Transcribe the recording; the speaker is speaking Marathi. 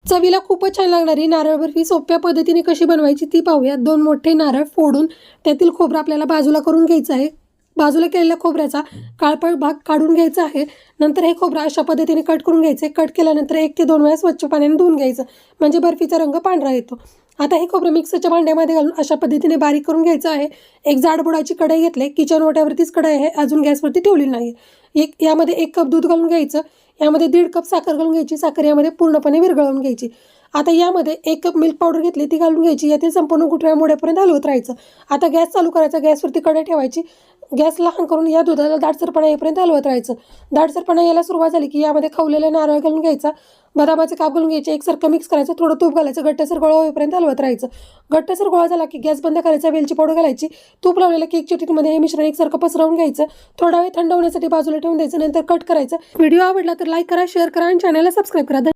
चवीला खूपच छान लागणारी नारळ बर्फी सोप्या पद्धतीने कशी बनवायची ती पाहूया। 2 मोठे नारळ फोडून त्यातील खोबरं आपल्याला बाजूला करून घ्यायचं आहे। बाजूला केलेल्या खोबऱ्याचा काळपट भाग काढून घ्यायचा आहे। नंतर हे खोबरं अशा पद्धतीने कट करून घ्यायचे। कट केल्यानंतर 1 ते 2 वेळा स्वच्छ पाण्याने धुवून घ्यायचं, म्हणजे बर्फीचा रंग पांढरा येतो। आता हे खोबरं मिक्सरच्या भांड्यामध्ये घालून अशा पद्धतीने बारीक करून घ्यायचं आहे। एक जाड बुडाची कढई घेतली, किचन ओट्यावरतीच कढई आहे, अजून गॅसवरती ठेवली नाही। यामध्ये 1 कप दूध घालून घ्यायचं, यामध्ये 1.5 कप साखर घालून घ्यायची, साखर यामध्ये पूर्णपणे विरघळवून घ्यायची। आता यामध्ये 1 कप मिल्क पावडर घेतली, ती घालून घ्यायची। यातील संपूर्ण गुठळ्या मोडेपर्यंत हलवत राहायचं। आता गॅस चालू करायचा, गॅसवरती कढई ठेवायची, गॅस लहान करून या दुधाला दाटसरपणा येईपर्यंत हलवत राहायचं। दाटसरपणा यायला सुरुवात झाली की यामध्ये खवलेले नारळ घालून घ्यायचा, बदामाचे काप घालून घ्यायचे, एकसारखं मिक्स करायचं, थोडं तूप घालायचं, घट्टसर गोळा होईपर्यंत हलवत राहायचं। घट्टसर गोळा झाला की गॅस बंद करायचा, वेलची पावडर घालायची, तूप लावलेल्या केकच्या टिनमध्ये हे मिश्रण एकसारखं पसरवून घ्यायचं, थोडा वेळ थंड होण्यासाठी बाजूला ठेवून द्यायचं, नंतर कट करायचं। व्हिडिओ आवडला तर लाईक करा, शेअर करा आणि चॅनलला सबस्क्राईब करा।